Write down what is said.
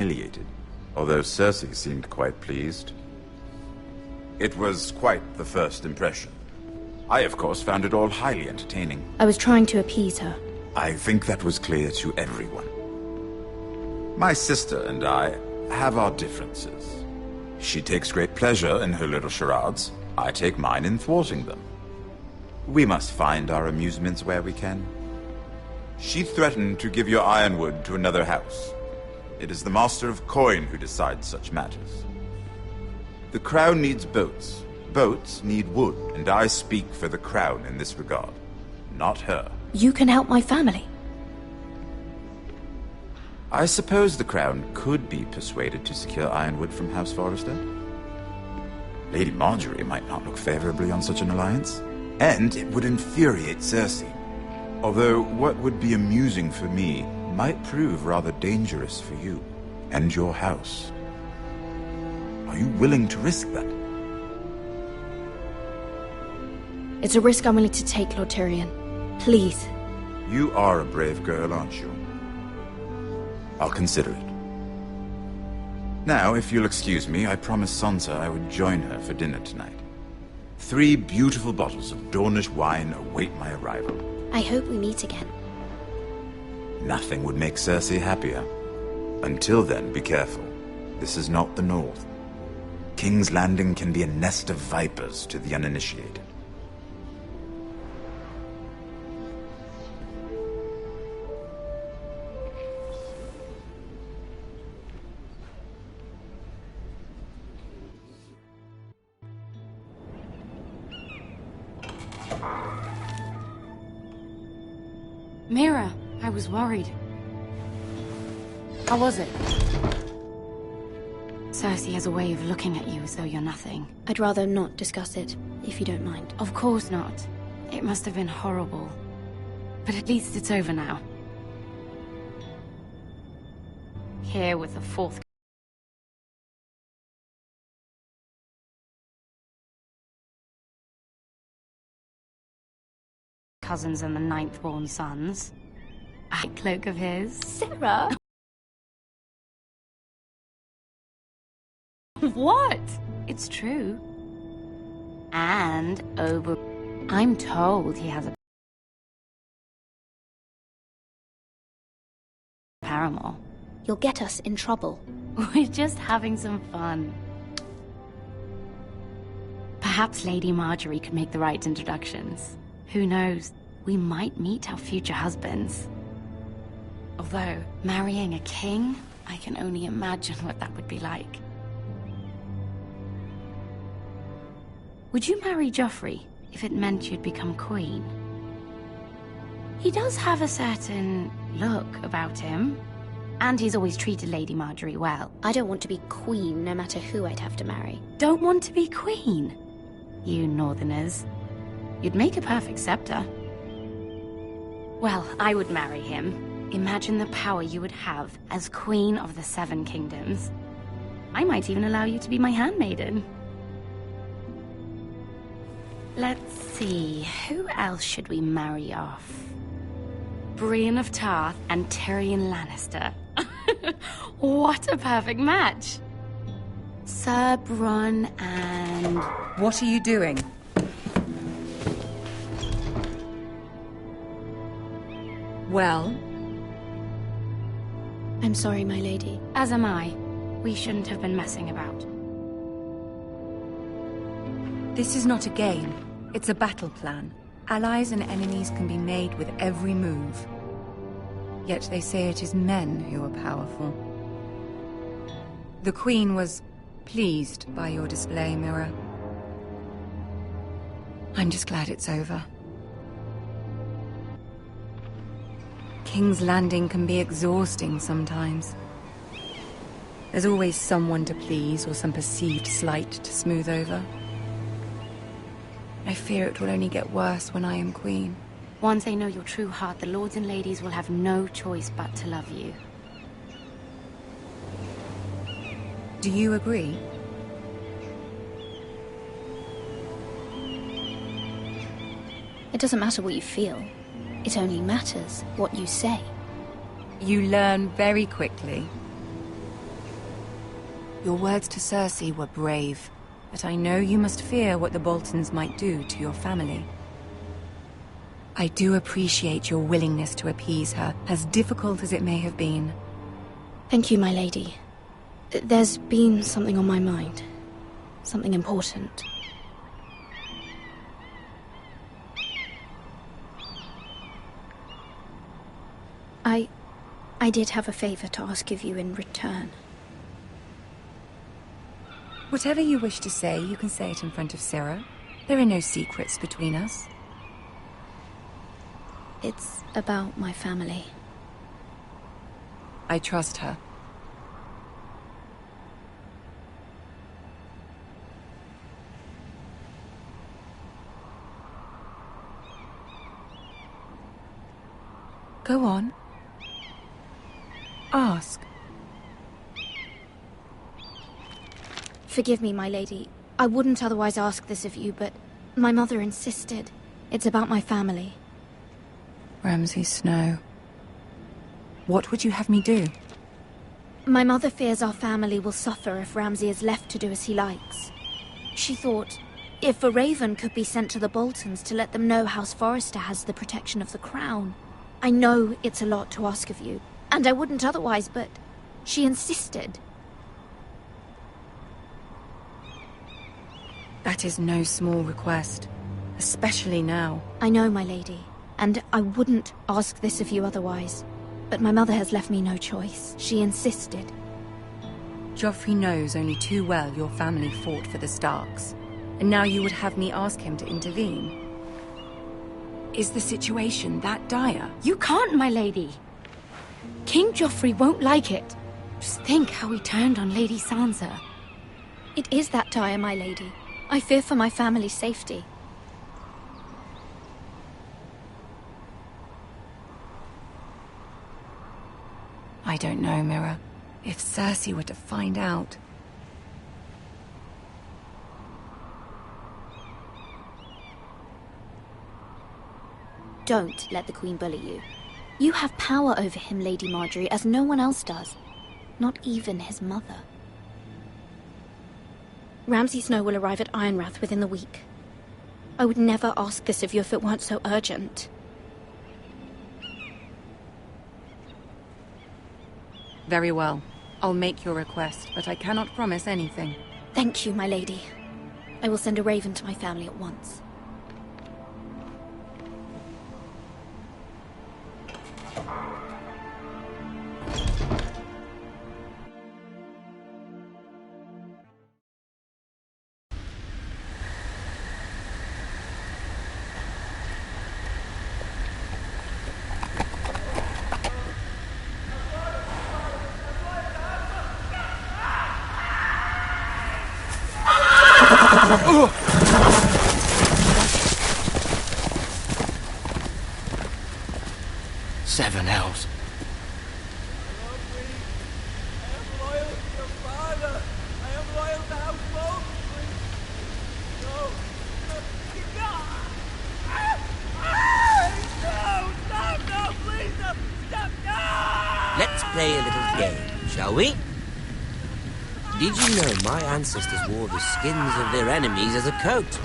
humiliated, although Cersei seemed quite pleased. It was quite the first impression. I, of course, found it all highly entertaining. I was trying to appease her. I think that was clear to everyone. My sister and I have our differences. She takes great pleasure in her little charades. I take mine in thwarting them. We must find our amusements where we can. She threatened to give your ironwood to another house. It is the Master of Coin who decides such matters. The Crown needs boats. Boats need wood, and I speak for the Crown in this regard, not her. You can help my family. I suppose the Crown could be persuaded to secure ironwood from House Forrester. Lady Marjorie might not look favorably on such an alliance, and it would infuriate Cersei. Although what would be amusing for me might prove rather dangerous for you and your house. Are you willing to risk that? It's a risk I'm willing to take, Lord Tyrion. Please. You are a brave girl, aren't you? I'll consider it. Now, if you'll excuse me, I promised Sansa I would join her for dinner tonight. 3 beautiful bottles of Dornish wine await my arrival. I hope we meet again. Nothing would make Cersei happier. Until then, be careful. This is not the North. King's Landing can be a nest of vipers to the uninitiated. Mira, I was worried. How was it? Cersei has a way of looking at you as though you're nothing. I'd rather not discuss it, if you don't mind. Of course not. It must have been horrible. But at least it's over now. Here with the 4th cousins and the 9th born sons. A cloak of his. Sarah! What? It's true. And I'm told he has a paramour. You'll get us in trouble. We're just having some fun. Perhaps Lady Marjorie could make the right introductions. Who knows? We might meet our future husbands. Although, marrying a king, I can only imagine what that would be like. Would you marry Joffrey if it meant you'd become queen? He does have a certain look about him, and he's always treated Lady Marjorie well. I don't want to be queen, no matter who I'd have to marry. Don't want to be queen? You northerners. You'd make a perfect scepter. Well, I would marry him. Imagine the power you would have as Queen of the 7 Kingdoms. I might even allow you to be my handmaiden. Let's see, who else should we marry off? Brienne of Tarth and Tyrion Lannister. What a perfect match! Sir Bronn and... What are you doing? Well? I'm sorry, my lady. As am I. We shouldn't have been messing about. This is not a game. It's a battle plan. Allies and enemies can be made with every move. Yet they say it is men who are powerful. The Queen was pleased by your display, Mira. I'm just glad it's over. King's Landing can be exhausting sometimes. There's always someone to please or some perceived slight to smooth over. I fear it will only get worse when I am queen. Once they know your true heart, the lords and ladies will have no choice but to love you. Do you agree? It doesn't matter what you feel. It only matters what you say. You learn very quickly. Your words to Cersei were brave, but I know you must fear what the Boltons might do to your family. I do appreciate your willingness to appease her, as difficult as it may have been. Thank you, my lady. There's been something on my mind. Something important. I did have a favor to ask of you in return. Whatever you wish to say, you can say it in front of Sarah. There are no secrets between us. It's about my family. I trust her. Go on. Ask. Forgive me, my lady. I wouldn't otherwise ask this of you, but my mother insisted. It's about my family. Ramsay Snow. What would you have me do? My mother fears our family will suffer if Ramsay is left to do as he likes. She thought, if a raven could be sent to the Boltons to let them know House Forrester has the protection of the crown. I know it's a lot to ask of you, and I wouldn't otherwise, but she insisted. That is no small request, especially now. I know, my lady, and I wouldn't ask this of you otherwise. But my mother has left me no choice. She insisted. Joffrey knows only too well your family fought for the Starks, and now you would have me ask him to intervene. Is the situation that dire? You can't, my lady. King Joffrey won't like it. Just think how he turned on Lady Sansa. It is that dire, my lady. I fear for my family's safety. I don't know, Mira. If Cersei were to find out... Don't let the Queen bully you. You have power over him, Lady Marjorie, as no one else does. Not even his mother. Ramsay Snow will arrive at Ironrath within the week. I would never ask this of you if it weren't so urgent. Very well. I'll make your request, but I cannot promise anything. Thank you, my lady. I will send a raven to my family at once. Seven hells. Let's play a little game, shall we? Did you know my ancestors wore the skins of their enemies as a coat?